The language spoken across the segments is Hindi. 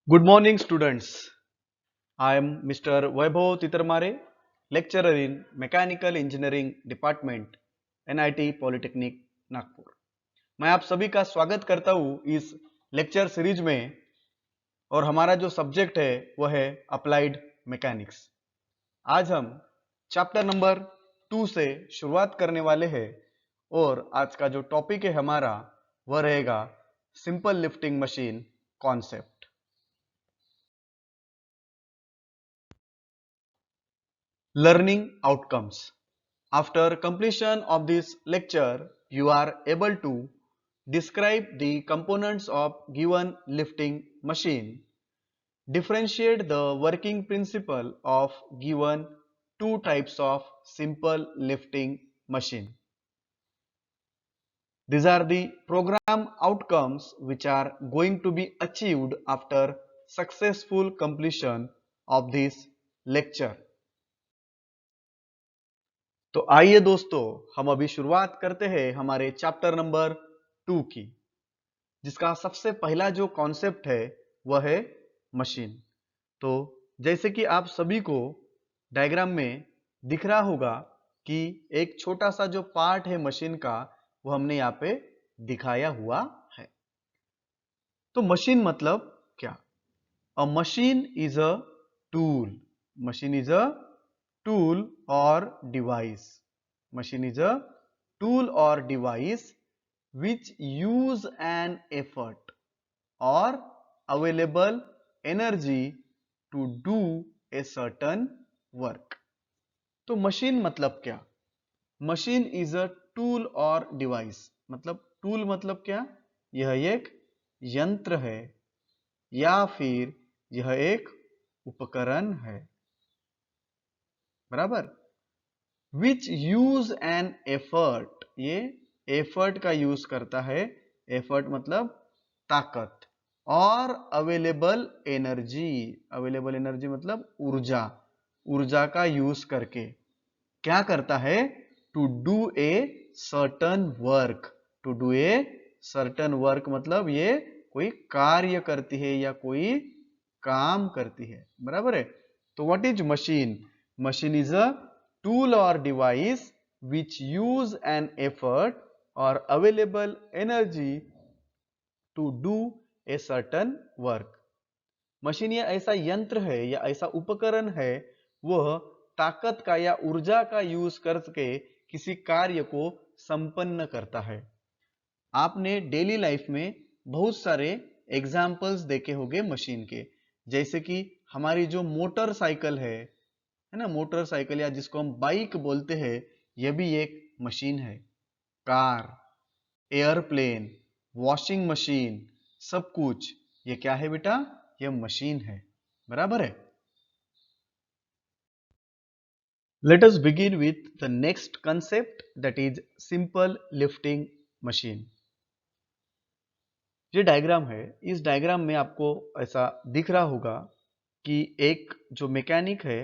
Good morning, students. I am Mr. Vaibhav Titarmare, lecturer in Mechanical Engineering Department, NIT Polytechnic, Nagpur. मैं आप सभी का स्वागत करता हूँ इस लेक्चर सीरीज में और हमारा जो सब्जेक्ट है वह है अप्लाइड मैकेनिक्स। आज हम चैप्टर नंबर 2 से शुरुआत करने वाले हैं और आज का जो टॉपिक है हमारा वह रहेगा simple lifting machine concept. Learning outcomes. After completion of this lecture, you are able to describe the components of given lifting machine, differentiate the working principle of given two types of simple lifting machine. These are the program outcomes which are going to be achieved after successful completion of this lecture. तो आइए दोस्तों हम अभी शुरुआत करते हैं हमारे चैप्टर नंबर 2 की, जिसका सबसे पहला जो कॉन्सेप्ट है वह है मशीन। तो जैसे कि आप सभी को डायग्राम में दिख रहा होगा कि एक छोटा सा जो पार्ट है मशीन का वो हमने यहाँ पे दिखाया हुआ है। तो मशीन मतलब क्या? अ machine is a tool. Machine is a tool or device. Machine is a tool or device which use an effort or available energy to do a certain work. तो मशीन मतलब क्या? मशीन इज अ टूल और डिवाइस। मतलब टूल मतलब क्या? यह एक यंत्र है या फिर यह एक उपकरण है, बराबर। विच यूज एन एफर्ट, ये एफर्ट का यूज करता है। एफर्ट मतलब ताकत। और अवेलेबल एनर्जी, अवेलेबल एनर्जी मतलब ऊर्जा, ऊर्जा का यूज करके क्या करता है? To do a certain work. To do a certain work मतलब ये कोई कार्य करती है या कोई काम करती है, बराबर है। तो what is machine? Machine is a tool or device which use an effort or available energy to do a certain work. Machine या ऐसा यंत्र है या ऐसा उपकरण है वह ताकत का या ऊर्जा का यूज करके किसी कार्य को संपन्न करता है। आपने डेली लाइफ में बहुत सारे एग्जाम्पल्स देखे होंगे मशीन के, जैसे कि हमारी जो मोटरसाइकिल है ना, मोटरसाइकिल या जिसको हम बाइक बोलते हैं, यह भी एक मशीन है। कार, एयरप्लेन, वॉशिंग मशीन, सब कुछ ये क्या है बेटा? यह मशीन है, बराबर है। Let us begin with the next concept that is simple lifting machine. ये डायग्राम है, इस डायग्राम में आपको ऐसा दिख रहा होगा कि एक जो मैकेनिक है,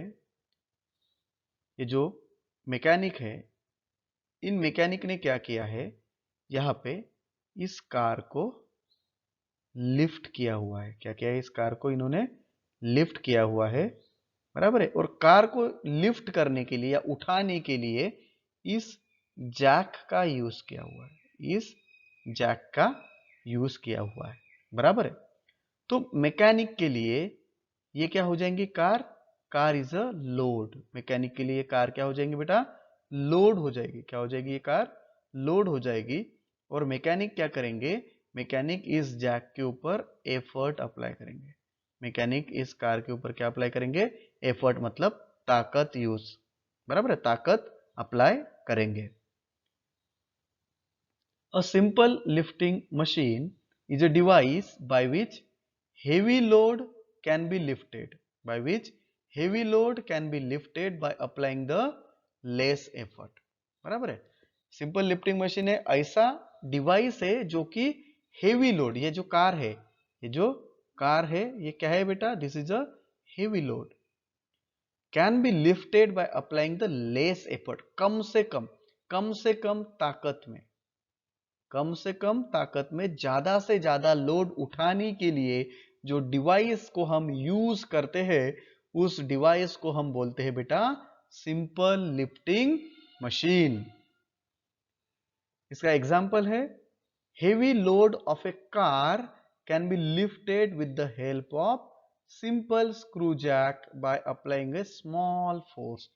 ये जो मैकेनिक है, इन मैकेनिक ने क्या किया है, यहाँ पे इस कार को लिफ्ट किया हुआ है। क्या किया है? इस कार को इन्होंने लिफ्ट किया हुआ है, बराबर है। और कार को लिफ्ट करने के लिए या उठाने के लिए इस जैक का यूज किया हुआ है, इस जैक का यूज किया हुआ है, बराबर है। तो मैकेनिक के लिए ये क्या हो जाएंगे? Car, car is a load. Mechanic के लिए कार क्या हो जाएंगे बेटा? लोड हो जाएगी। क्या हो जाएगी? ये कार लोड हो जाएगी। और मैकेनिक क्या करेंगे? मैकेनिक इस जैक के ऊपर एफर्ट अप्लाई करेंगे। मैकेनिक इस कार के ऊपर क्या अप्लाई करेंगे? एफर्ट मतलब ताकत यूज, बराबर है, ताकत अप्लाई करेंगे। A simple lifting machine is a device by which heavy load can be lifted, by which heavy load can be lifted by applying the less effort, बराबर है। सिंपल लिफ्टिंग मशीन है ऐसा डिवाइस है जो कि हेवी लोड, ये जो कार है, ये जो कार है ये क्या है बेटा? This is a heavy load, can be lifted by applying the less effort, कम से कम ताकत में, कम से कम ताकत में ज्यादा से ज्यादा लोड उठाने के लिए जो डिवाइस को हम यूज करते हैं उस डिवाइस को हम बोलते हैं बेटा सिंपल लिफ्टिंग मशीन। इसका एग्जाम्पल है heavy load of a car can be lifted with the help of simple screw jack by applying a small force.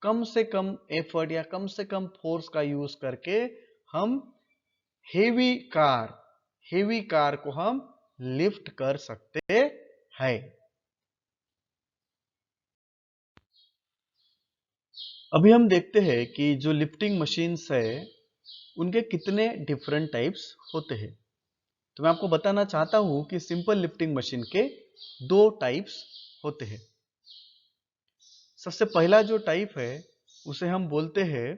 कम से कम एफर्ट या कम से कम फोर्स का यूज करके हम हेवी कार को हम लिफ्ट कर सकते हैं। अभी हम देखते हैं कि जो लिफ्टिंग मशीन्स है उनके कितने डिफरेंट टाइप्स होते हैं। तो मैं आपको बताना चाहता हूं कि सिंपल लिफ्टिंग मशीन के 2 टाइप्स होते हैं। सबसे पहला जो टाइप है उसे हम बोलते हैं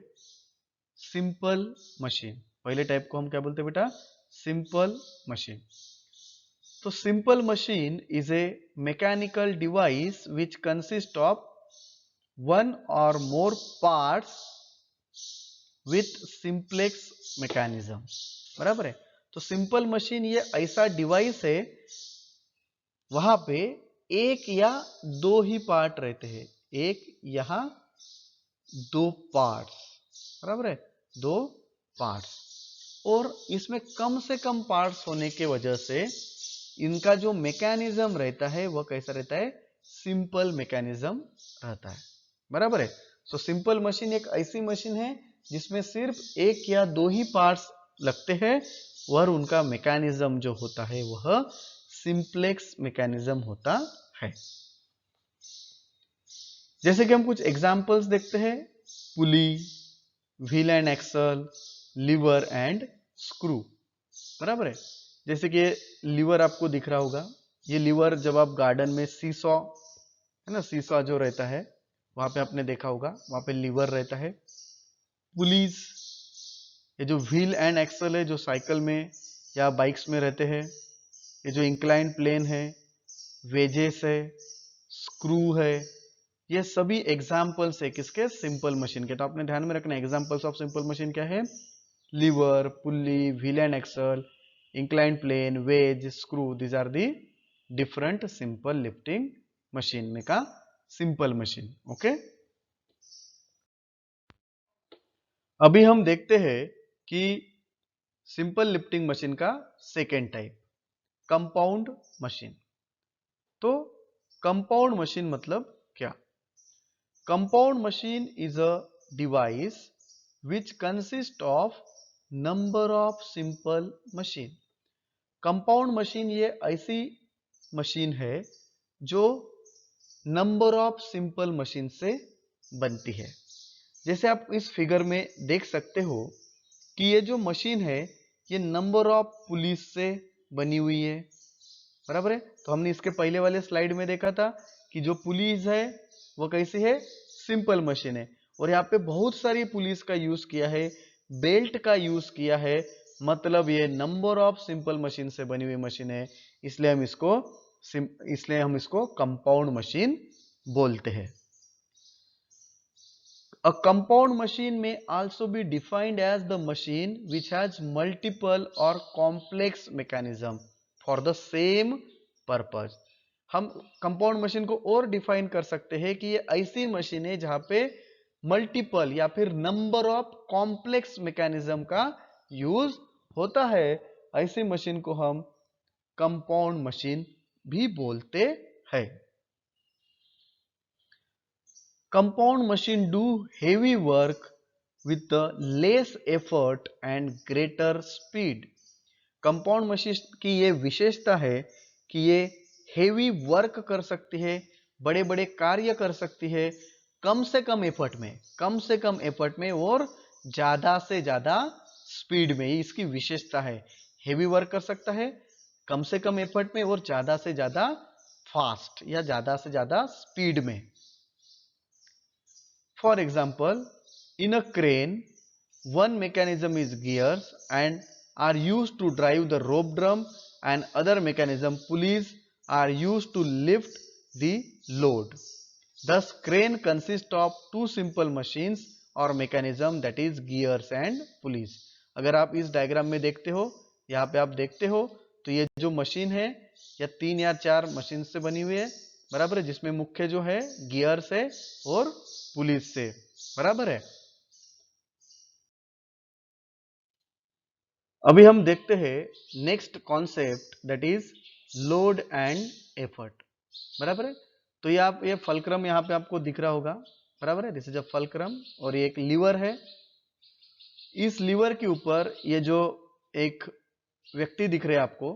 सिंपल मशीन। पहले टाइप को हम क्या बोलते हैं बेटा? Simple machine. तो simple machine is a mechanical device which consist of one or more parts with simplex mechanism। बराबर है। तो सिंपल मशीन ये ऐसा डिवाइस है वहां पे एक या 2 ही पार्ट रहते हैं, एक यहां 2 पार्ट्स, बराबर है, 2 पार्ट्स, और इसमें कम से कम पार्ट्स होने के वजह से इनका जो मैकेनिज्म रहता है वह कैसा रहता है? सिंपल मैकेनिज्म रहता है, बराबर है। सो सिंपल मशीन एक ऐसी मशीन है जिसमें सिर्फ एक या 2 ही पार्ट्स लगते हैं और उनका मैकेनिज्म जो होता है वह सिंप्लेक्स मैकेनिज्म होता है। जैसे कि हम कुछ एग्जांपल्स देखते हैं, pulley, wheel and axle, lever and screw, बराबर है। जैसे कि लीवर आपको दिख रहा होगा, ये लीवर जब आप गार्डन में सीसॉ है ना, सीसॉ जो रहता है वहां पे आपने देखा होगा, वहां पे लीवर रहता है। पुलीज, ये जो व्हील एंड एक्सल है जो साइकिल में या बाइक्स में रहते हैं, ये जो इंक्लाइन प्लेन है, वेजेस है, स्क्रू है, ये सभी एग्जाम्पल्स है किसके? सिंपल मशीन के। तो आपने ध्यान में रखना एग्जाम्पल्स ऑफ सिंपल मशीन क्या है? Lever, pulley, wheel and axle, incline plane, wedge, screw, these are the different simple lifting machine में का सिंपल मशीन। ओके, अभी हम देखते हैं कि सिंपल लिफ्टिंग मशीन का सेकेंड टाइप कंपाउंड मशीन। तो कंपाउंड मशीन मतलब क्या? Compound machine is a device which consist of number of simple machine। Compound machine ये ऐसी मशीन है जो नंबर ऑफ सिंपल मशीन से बनती है। जैसे आप इस फिगर में देख सकते हो कि ये जो मशीन है ये नंबर ऑफ पुलिस से बनी हुई है, बराबर है। तो हमने इसके पहले वाले स्लाइड में देखा था कि जो पुलिस है वो कैसी है? सिंपल मशीन है। और यहाँ पे बहुत सारी पुलिस का यूज किया है, बेल्ट का यूज किया है, मतलब ये नंबर ऑफ सिंपल मशीन से बनी हुई मशीन है, इसलिए हम इसको कंपाउंड मशीन बोलते हैं। A compound machine may also be defined as the machine which has multiple or complex mechanism for the same purpose। हम कंपाउंड मशीन को और डिफाइन कर सकते हैं कि ये ऐसी मशीन है जहां पे मल्टीपल या फिर नंबर ऑफ कॉम्प्लेक्स मैकेनिज्म का यूज होता है। ऐसी मशीन को हम कंपाउंड मशीन भी बोलते हैं। Compound machine do heavy work with the less effort and greater speed। Compound machine की ये विशेषता है कि ये हेवी वर्क कर सकती है, बड़े बड़े कार्य कर सकती है कम से कम एफर्ट में और ज्यादा से ज्यादा स्पीड में। ये इसकी विशेषता है, हेवी वर्क कर सकता है कम से कम एफर्ट में और ज्यादा से ज्यादा फास्ट या ज्यादा से ज्यादा स्पीड में। For example, in a crane, one mechanism is gears and are used to drive the rope drum, and other mechanism pulleys are used to lift the load। Thus, crane consists of 2 simple machines or mechanism, that is gears and pulleys। अगर आप इस डायग्राम में देखते हो, यहाँ पे आप देखते हो तो ये जो मशीन है या 3 या 4 मशीन से बनी हुई है, बराबर है, जिसमें मुख्य जो है गियर से और पुलिस से, बराबर है। अभी हम देखते हैं next concept, that is load and effort, बराबर है। तो ये फलक्रम यहाँ पे आपको दिख रहा होगा, बराबर है, दिस इज अ फलक्रम, और ये एक लीवर है। इस लीवर के ऊपर ये जो एक व्यक्ति दिख रहे हैं आपको,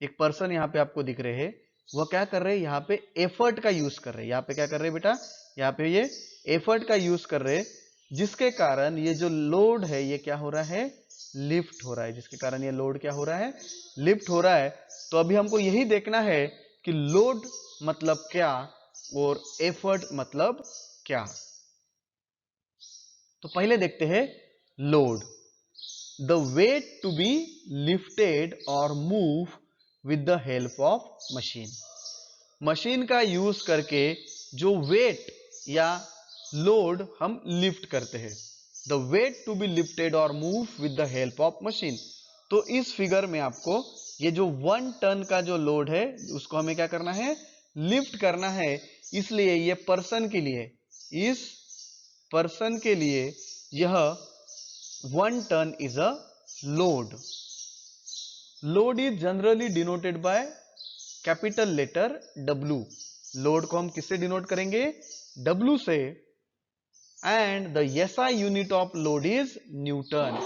एक पर्सन यहाँ पे आपको दिख रहे हैं, वह क्या कर रहे हैं, यहाँ पे एफर्ट का यूज कर रहे हैं। यहाँ पे क्या कर रहे हैं बेटा, यहाँ पे ये एफर्ट का यूज कर रहे हैं, जिसके कारण ये जो लोड है ये क्या हो रहा है, लिफ्ट हो रहा है, जिसके कारण ये लोड क्या हो रहा है, लिफ्ट हो रहा है। तो अभी हमको यही देखना है कि लोड मतलब क्या और एफर्ट मतलब क्या। तो पहले देखते हैं load, the weight to be lifted और move with the help of machine. Machine का यूज करके जो वेट या लोड हम लिफ्ट करते हैं, the weight to be lifted और move with the help of machine. तो इस फिगर में आपको ये जो 1 टन का जो लोड है उसको हमें क्या करना है, लिफ्ट करना है। इसलिए ये पर्सन के लिए, इस पर्सन के लिए यह 1 ton is a load. Load is generally denoted by capital letter W. Load को हम किससे डिनोट करेंगे, W से। And the SI unit of load is newton.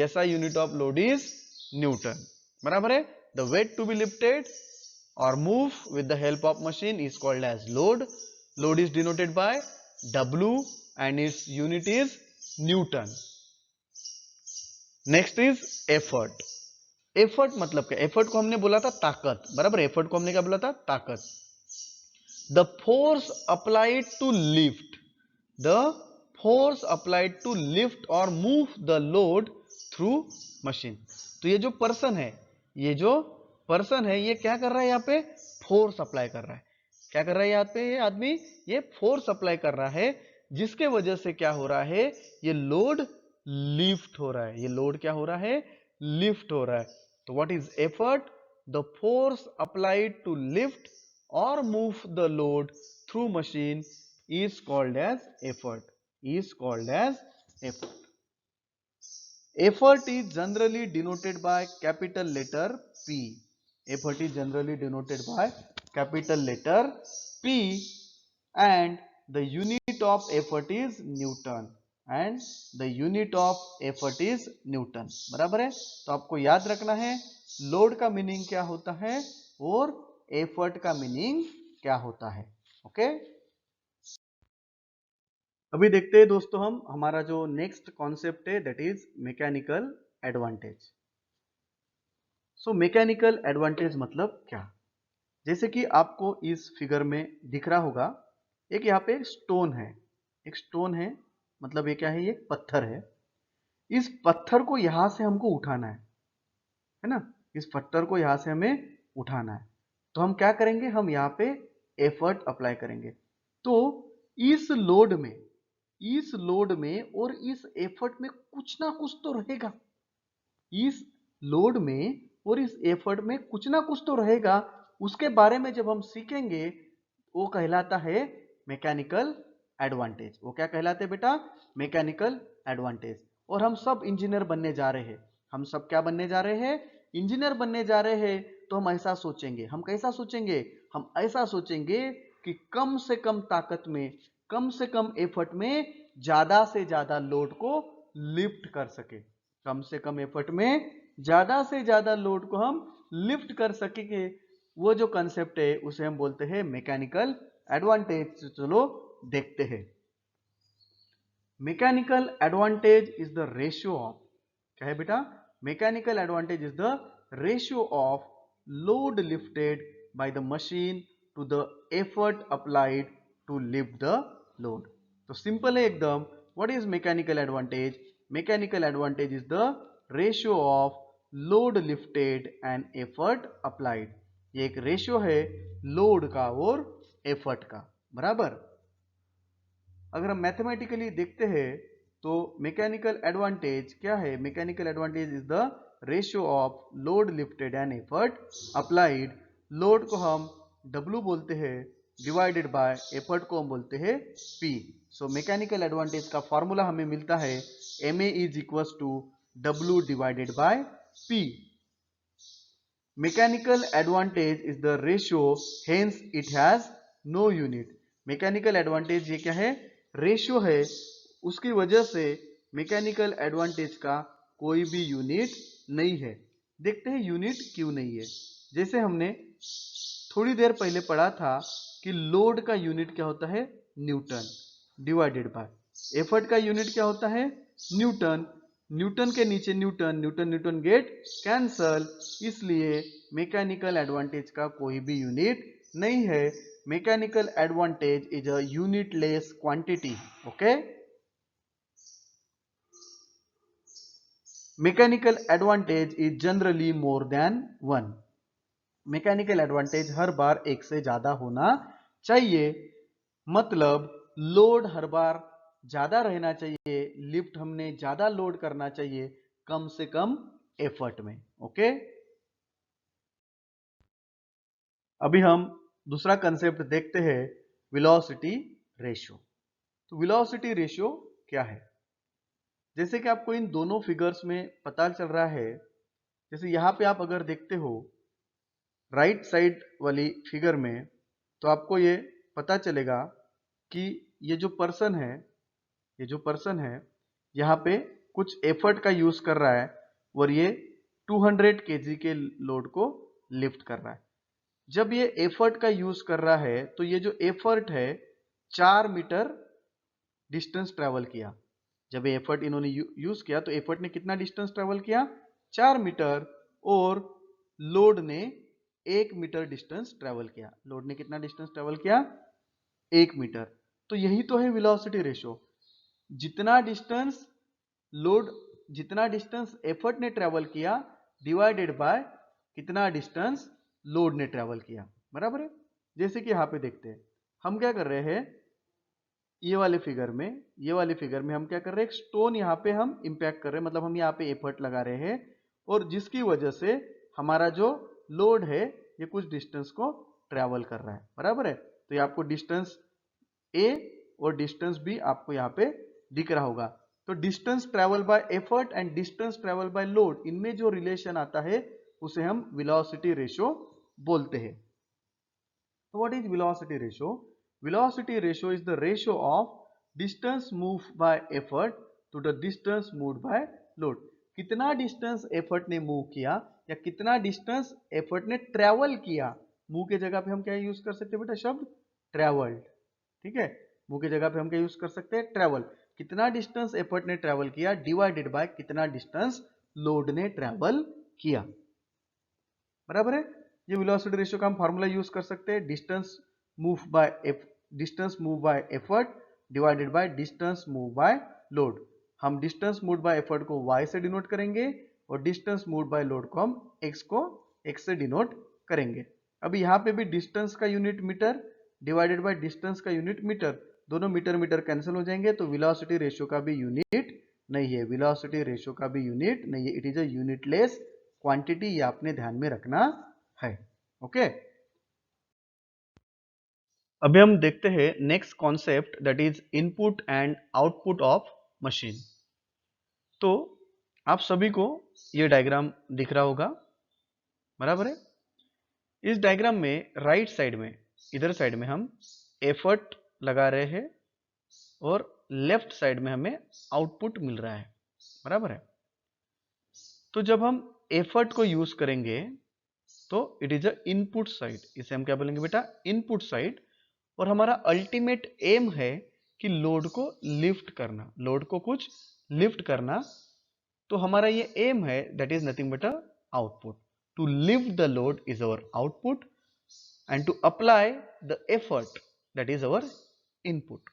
SI unit of load is newton, बराबर है। The weight to be lifted or move with the help of machine is called as load. Load is denoted by W and its unit is Newton. Next is effort. Effort मतलब क्या, एफर्ट को हमने बोला था ताकत, बराबर। एफर्ट को हमने क्या बोला था, ताकत। The force applied to lift, the force applied to lift और move the load through machine. तो ये जो पर्सन है, ये जो पर्सन है, ये क्या कर रहा है, यहाँ पे फोर्स अप्लाई कर रहा है। क्या कर रहा है यहाँ पे ये आदमी, ये फोर्स अप्लाई कर रहा है, जिसके वजह से क्या हो रहा है, ये लोड लिफ्ट हो रहा है। ये लोड क्या हो रहा है, लिफ्ट हो रहा है। तो what is effort, the force applied to lift or move the load through machine is called as effort, is called as effort. Effort is generally denoted by capital letter P. Effort is generally denoted by capital letter P and the unit of effort is Newton, and the unit of effort is Newton, बराबर है। तो आपको याद रखना है लोड का मीनिंग क्या होता है और एफर्ट का मीनिंग क्या होता है, ओके। अभी देखते हैं दोस्तों हम हमारा जो नेक्स्ट कॉन्सेप्ट है, that is mechanical advantage. So mechanical advantage मतलब क्या, जैसे कि आपको इस फिगर में दिख रहा होगा, एक यहाँ पे स्टोन है, एक स्टोन है, मतलब ये क्या है, ये पत्थर है। इस पत्थर को यहां से हमको उठाना है ना, इस पत्थर को यहां से हमें उठाना है। तो हम क्या करेंगे, हम यहाँ पे एफर्ट अप्लाई करेंगे। तो इस लोड में, इस लोड में और इस एफर्ट में कुछ ना कुछ तो रहेगा। इस लोड में और इस एफर्ट में कुछ ना कुछ तो रहेगा। उसके बारे में जब हम सीखेंगे, वो कहलाता है मैकेनिकल एडवांटेज। वो क्या कहलाते हैं बेटा, मैकेनिकल एडवांटेज। और हम सब इंजीनियर बनने जा रहे हैं, हम सब क्या बनने जा रहे हैं, इंजीनियर बनने जा रहे हैं। तो हम ऐसा सोचेंगे, हम कैसा सोचेंगे, हम ऐसा सोचेंगे कि कम से कम ताकत में, कम से कम एफर्ट में ज्यादा से ज्यादा लोड को लिफ्ट कर सके। कम से कम एफर्ट में ज्यादा से ज्यादा लोड को हम लिफ्ट कर सकेंगे। वो जो कंसेप्ट है उसे हम बोलते हैं मैकेनिकल एडवांटेज। चलो देखते हैं। Mechanical advantage is the ratio of, क्या है बेटा, mechanical advantage is the ratio of load lifted by the machine to the effort applied to lift the load. तो सिंपल है एकदम। What is mechanical advantage, mechanical advantage is the ratio of load lifted and effort applied. ये एक रेशियो है लोड का और एफर्ट का, बराबर। अगर हम मैथमेटिकली देखते हैं तो मैकेनिकल एडवांटेज क्या है, mechanical advantage is the ratio of load lifted and effort applied load को हम W बोलते हैं डिवाइडेड बाय एफर्ट को हम बोलते हैं P। सो मैकेनिकल एडवांटेज का फॉर्मूला हमें मिलता है Ma is equal to W divided by P। Mechanical advantage is the ratio, hence it has no unit. Mechanical advantage ये क्या है? रेशियो है, उसकी वजह से मैकेनिकल एडवांटेज का कोई भी यूनिट नहीं है। देखते हैं यूनिट क्यों नहीं है। जैसे हमने थोड़ी देर पहले पढ़ा था कि लोड का यूनिट क्या होता है? न्यूटन डिवाइडेड बाय एफर्ट का यूनिट क्या होता है? न्यूटन। न्यूटन के नीचे newton, newton newton get cancel, इसलिए मैकेनिकल एडवांटेज का कोई भी यूनिट नहीं है। Mechanical advantage is a unitless quantity. Okay, mechanical advantage is generally more than one. Mechanical advantage हर बार एक से ज्यादा होना चाहिए, मतलब लोड हर बार ज्यादा रहना चाहिए, लिफ्ट हमने ज्यादा लोड करना चाहिए कम से कम एफर्ट में। ओके, अभी हम दूसरा कंसेप्ट देखते हैं, वेलोसिटी रेशियो। तो वेलोसिटी रेशियो क्या है? जैसे कि आपको इन दोनों फिगर्स में पता चल रहा है, जैसे यहां पे आप अगर देखते हो राइट साइड वाली फिगर में, तो आपको ये पता चलेगा कि ये जो पर्सन है, ये जो पर्सन है यहाँ पे कुछ एफर्ट का यूज कर रहा है और ये 200 केजी के लोड को लिफ्ट कर रहा है। जब ये एफर्ट का यूज कर रहा है तो ये जो एफर्ट है 4 मीटर डिस्टेंस ट्रेवल किया। जब ये एफर्ट इन्होंने यूज किया तो एफर्ट ने कितना डिस्टेंस ट्रेवल किया? 4 मीटर। और लोड ने 1 मीटर डिस्टेंस ट्रेवल किया। लोड ने कितना डिस्टेंस ट्रेवल किया? 1 मीटर। तो यही तो है वेलोसिटी रेशियो। जितना डिस्टेंस लोड, जितना डिस्टेंस एफर्ट ने ट्रेवल किया डिवाइडेड बाय कितना डिस्टेंस लोड ने ट्रेवल किया, बराबर है। जैसे कि यहां पे देखते हैं, हम क्या कर रहे हैं, ये वाले फिगर में, ये वाले फिगर में हम क्या कर रहे हैं, एक स्टोन यहाँ पे हम इंपैक्ट कर रहे हैं, मतलब हम यहाँ पे एफर्ट लगा रहे हैं और जिसकी वजह से हमारा जो लोड है ये कुछ डिस्टेंस को ट्रेवल कर रहा है, बराबर है। तो ये आपको डिस्टेंस ए और डिस्टेंस बी आपको यहाँ पे दिख रहा होगा। तो distance travel by effort and distance travel by load, इनमें जो रिलेशन आता है उसे हम वेलोसिटी रेशियो बोलते हैं। So what is velocity ratio? Velocity ratio is the ratio of distance moved by effort to the distance moved by load. कितना डिस्टेंस एफर्ट ने मूव किया या कितना डिस्टेंस एफर्ट ने ट्रेवल किया। मूव के जगह पे हम क्या यूज कर सकते हैं बेटा? शब्द ट्रेवल्ड। ठीक है, मूव के जगह पे हम क्या यूज कर सकते हैं? ट्रेवल। कितना डिस्टेंस एफर्ट ने ट्रेवल किया डिवाइडेड बाय कितना डिस्टेंस लोड ने ट्रेवल किया, बराबर है। ये वेलोसिटी रेशियो का हम फार्मूला यूज कर सकते हैं, distance move by effort divided by distance move by load. हम डिस्टेंस मूव बाय एफर्ट को y से डिनोट करेंगे और डिस्टेंस मूव बाय लोड को हम x से डिनोट करेंगे। अभी यहाँ पे भी डिस्टेंस का unit metre divided by distance का यूनिट मीटर, दोनों मीटर मीटर कैंसिल हो जाएंगे, तो वेलोसिटी रेशियो का भी यूनिट नहीं है, वेलोसिटी रेशियो का भी यूनिट नहीं है। It is a unitless quantity, ये आपने ध्यान में रखना है। ओके, अभी हम देखते हैं next concept, that is input and output of machine. तो आप सभी को ये डायग्राम दिख रहा होगा, बराबर है। इस डायग्राम में राइट साइड में, इधर साइड में हम एफर्ट लगा रहे हैं और लेफ्ट साइड में हमें आउटपुट मिल रहा है, बराबर है। तो जब हम एफर्ट को यूज करेंगे तो it is a input side, इसे हम क्या बोलेंगे बेटा? Input side. और हमारा अल्टीमेट एम है कि लोड को लिफ्ट करना, लोड को कुछ लिफ्ट करना। तो हमारा ये एम है, that is nothing but a output. To lift the load is our output and to apply the effort that is our input,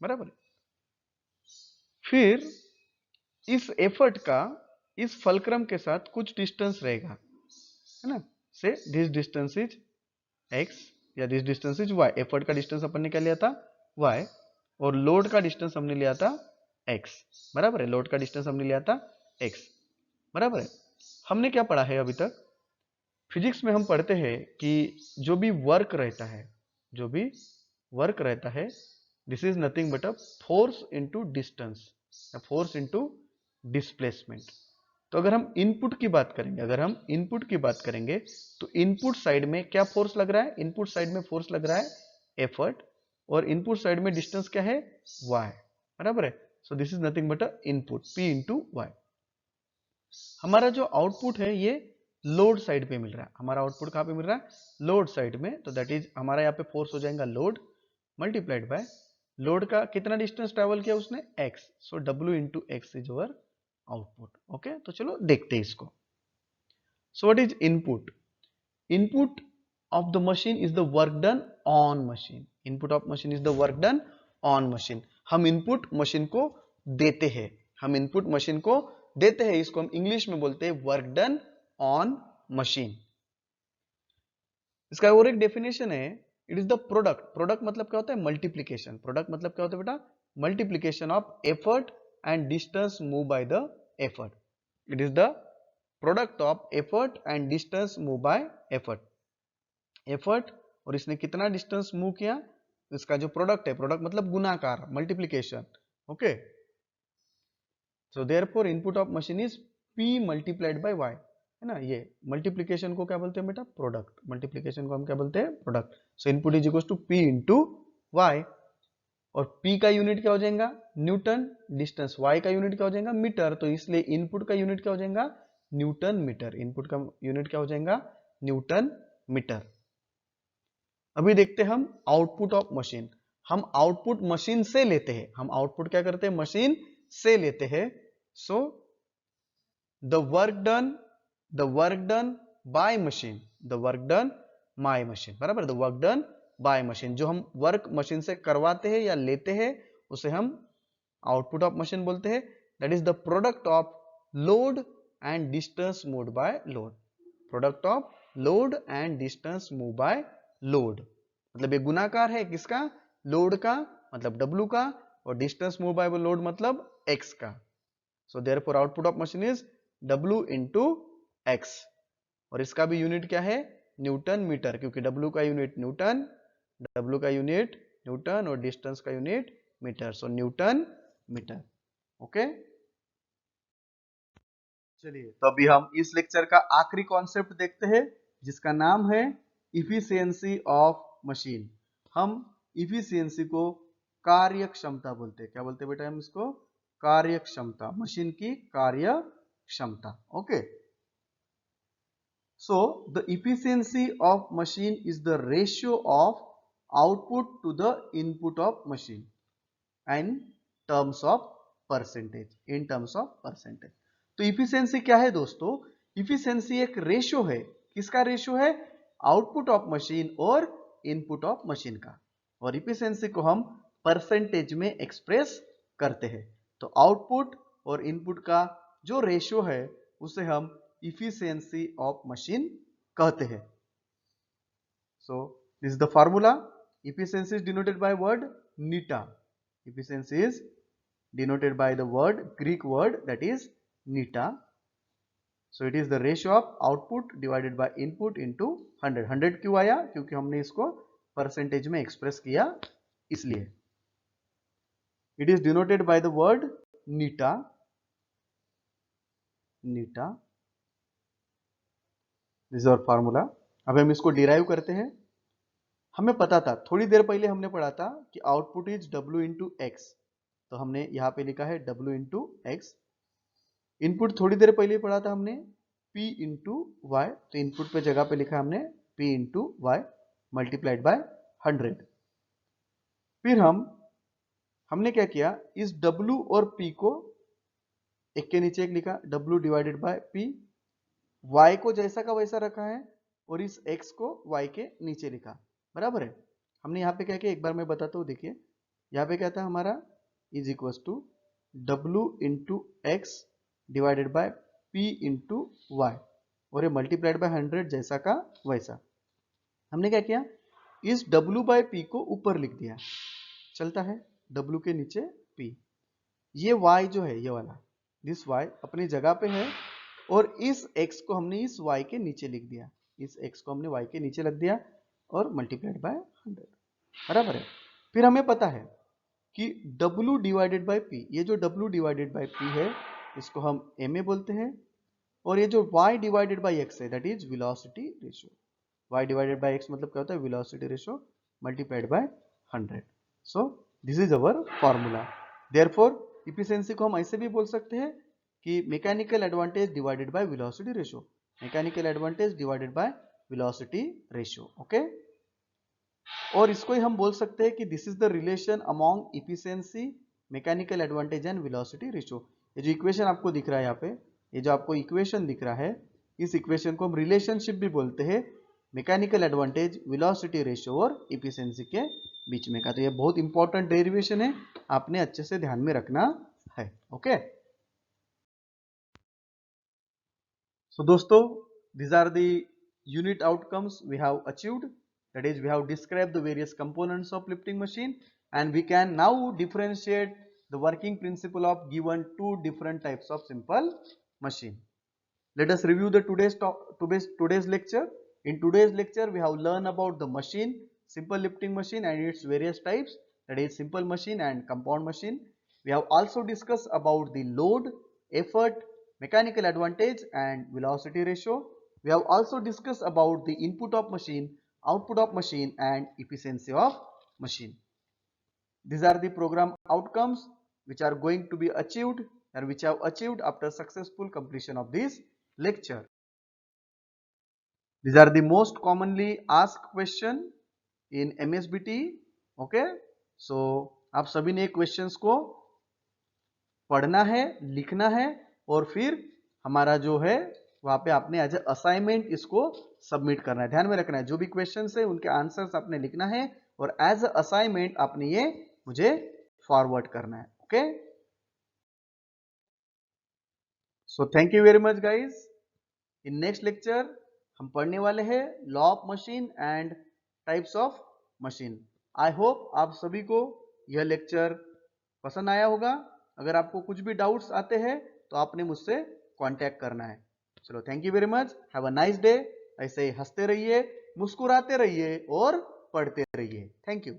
बराबर। फिर इस एफर्ट का इस फलक्रम के साथ कुछ डिस्टेंस रहेगा, है ना। से दिस डिस्टेंस इज x या this distance is y। Effort का डिस्टेंस अपन ने क्या लिया था? y। और लोड का डिस्टेंस हमने लिया था x, बराबर है। लोड का डिस्टेंस हमने लिया था x, बराबर है। हमने क्या पढ़ा है अभी तक? फिजिक्स में हम पढ़ते हैं कि जो भी वर्क रहता है, जो भी वर्क रहता है, this is nothing but a force into distance या फोर्स इनटू डिस्प्लेसमेंट। तो अगर हम इनपुट की बात करेंगे, अगर हम इनपुट की बात करेंगे तो इनपुट साइड में क्या फोर्स लग रहा है? इनपुट साइड में फोर्स लग रहा है एफर्ट, और इनपुट साइड में डिस्टेंस क्या है? y, बराबर है। So this is nothing but a input p into y. हमारा जो आउटपुट है ये लोड साइड पे मिल रहा है। हमारा आउटपुट कहां पे मिल रहा है? लोड साइड में। तो दैट इज हमारा यहाँ पे फोर्स हो जाएगा लोड मल्टीप्लाइड बाय लोड का कितना डिस्टेंस ट्रेवल किया उसने? x। So w into x is our output. Okay, तो चलो देखते हैं इसको। So what is input? Input of the machine is the work done on machine. Input of machine is the work done on machine. हम इनपुट मशीन को देते हैं, हम इनपुट मशीन को देते हैं, इसको हम इंग्लिश में बोलते हैं वर्क डन ऑन मशीन। इसका और एक डेफिनेशन है, it is the product. Product मतलब क्या होता है? मल्टीप्लीकेशन। प्रोडक्ट मतलब क्या होता है बेटा? Multiplication of effort and distance move by the effort. It is the product of effort and distance move by effort. Effort और इसने कितना डिस्टेंस मूव किया, इसका जो प्रोडक्ट है, प्रोडक्ट मतलब गुणाकार, multiplication. Okay, so therefore input of machine is p multiplied by y, है ना। ये मल्टीप्लिकेशन को क्या बोलते हैं बेटा? प्रोडक्ट। मल्टीप्लिकेशन को हम क्या बोलते हैं? Product. So input is equal to p into y, और p का यूनिट क्या हो जाएगा? न्यूटन। डिस्टेंस y का यूनिट क्या हो जाएगा? मीटर। तो इसलिए इनपुट का यूनिट क्या हो जाएगा? Newton metre. इनपुट का यूनिट क्या हो जाएगा? Newton metre. अभी देखते हैं हम आउटपुट ऑफ मशीन। हम आउटपुट मशीन से लेते हैं, हम आउटपुट क्या करते हैं? मशीन से लेते हैं। So the work done by machine, the work done by machine, बराबर। The work done by machine, जो हम वर्क मशीन से करवाते हैं या लेते हैं उसे हम आउटपुट ऑफ मशीन बोलते हैं। That is the product of load and distance moved by load. Product of load and distance move by load, मतलब ये गुणाकार है किसका? लोड का, मतलब W का, और डिस्टेंस मूव बाय लोड मतलब x का। So therefore output of machine is W into x, और इसका भी यूनिट क्या है? न्यूटन मीटर, क्योंकि W का यूनिट न्यूटन, W का यूनिट न्यूटन और डिस्टेंस का यूनिट मीटर। सो न्यूटन मीटर। ओके, चलिए तो अभी हम इस लेक्चर का आखिरी कॉन्सेप्ट देखते हैं, जिसका नाम है इफिशियंसी ऑफ मशीन। हम इफिशियंसी को कार्य क्षमता बोलते हैं। क्या बोलते हैं बेटा हम इसको? कार्य क्षमता, मशीन की कार्य क्षमता। Okay, so the efficiency of machine is the ratio of output to the input of machine and terms of percentage, in terms of percentage. तो इफिशियंसी क्या है दोस्तों? इफिशियंसी एक रेशियो है। किसका रेशियो है? आउटपुट ऑफ मशीन और इनपुट ऑफ मशीन का। और इफिशियंसी को हम परसेंटेज में एक्सप्रेस करते हैं। तो आउटपुट और इनपुट का जो रेशियो है उसे हम इफिशियंसी ऑफ मशीन कहते हैं। सो this is the formula. Efficiency is denoted by word Neeta. Efficiency is denoted by the word, Greek word, that is neta. So it is the ratio of output divided by input into 100. 100 क्यों आया? क्योंकि हमने इसको परसेंटेज में एक्सप्रेस किया, इसलिए। It is denoted by the word neta. Neta. This is our formula. अब हम इसको डिराइव करते हैं। हमें पता था, थोड़ी देर पहले हमने पढ़ा था कि output is W into x, तो हमने यहाँ पे लिखा है W इंटू एक्स। इनपुट थोड़ी देर पहले पढ़ा था हमने P इंटू वाई, तो इनपुट पे जगह पे लिखा हमने P into y multiplied by 100। फिर हमने क्या किया? इस W और P को एक के नीचे एक लिखा, W divided by P। Y को जैसा का वैसा रखा है और इस X को Y के नीचे लिखा, बराबर है। हमने यहाँ पे क्या किया, एक बार मैं बताता हूँ। देखिए यहाँ पे क्या था हमारा, is equal to W into x divided by P into y, और ये मल्टीप्लाइड बाय 100 जैसा का वैसा। हमने क्या किया, इस W बाय P को ऊपर लिख दिया, चलता है W के नीचे P। ये Y जो है, ये वाला दिस Y अपनी जगह पे है, और इस X को हमने इस Y के नीचे लिख दिया। इस x को हमने y के नीचे रख दिया और मल्टीप्लाइड बाय 100, बराबर है। फिर हमें पता है कि W डिवाइडेड बाय P, ये जो W डिवाइडेड बाय P है इसको हम ma बोलते हैं, और ये जो y डिवाइडेड बाय x है that is velocity ratio. y divided by x मतलब क्या होता है, velocity ratio multiplied by 100। So this is our formula. Therefore efficiency को हम ऐसे भी बोल सकते हैं कि mechanical advantage divided by velocity ratio, mechanical advantage divided by velocity ratio, okay. और इसको ही हम बोल सकते हैं कि this is the relation among efficiency, mechanical advantage and velocity ratio. ये जो इक्वेशन आपको दिख रहा है यहाँ पे, ये जो आपको इक्वेशन दिख रहा है, इस इक्वेशन को हम रिलेशनशिप भी बोलते हैं मैकेनिकल एडवांटेज, वेलोसिटी रेशियो और इफिशिएंसी के बीच में का। तो ये बहुत इंपॉर्टेंट डेरिवेशन है, आपने अच्छे से ध्यान में रखना है, ओके। So दोस्तों, these are the unit outcomes we have achieved. That is, we have described the various components of lifting machine, and we can now differentiate the working principle of given two different types of simple machine. Let us review the today's lecture. In today's lecture, we have learned about the machine, simple lifting machine and its various types. That is simple machine and compound machine. We have also discussed about the load, effort, mechanical advantage and velocity ratio. We have also discussed about the input of machine, output of machine and efficiency of machine. These are the program outcomes which are going to be achieved and which have achieved after successful completion of this lecture. These are the most commonly asked question in MSBT. Okay, so आप सभी ने क्वेश्चंस को पढ़ना है, लिखना है और फिर हमारा जो है वहां पे आपने एज ए असाइनमेंट इसको सबमिट करना है। ध्यान में रखना है जो भी क्वेश्चंस है उनके आंसर्स आपने लिखना है और एज ए असाइनमेंट आपने ये मुझे फॉरवर्ड करना है, okay. So thank you very much guys. In next lecture हम पढ़ने वाले हैं law of machine and types of machine. I hope आप सभी को यह लेक्चर पसंद आया होगा। अगर आपको कुछ भी डाउट्स आते हैं तो आपने मुझसे कांटेक्ट करना है। चलो, thank you very much, have a nice day. ऐसे ही हंसते रहिए, मुस्कुराते रहिए और पढ़ते रहिए। Thank you.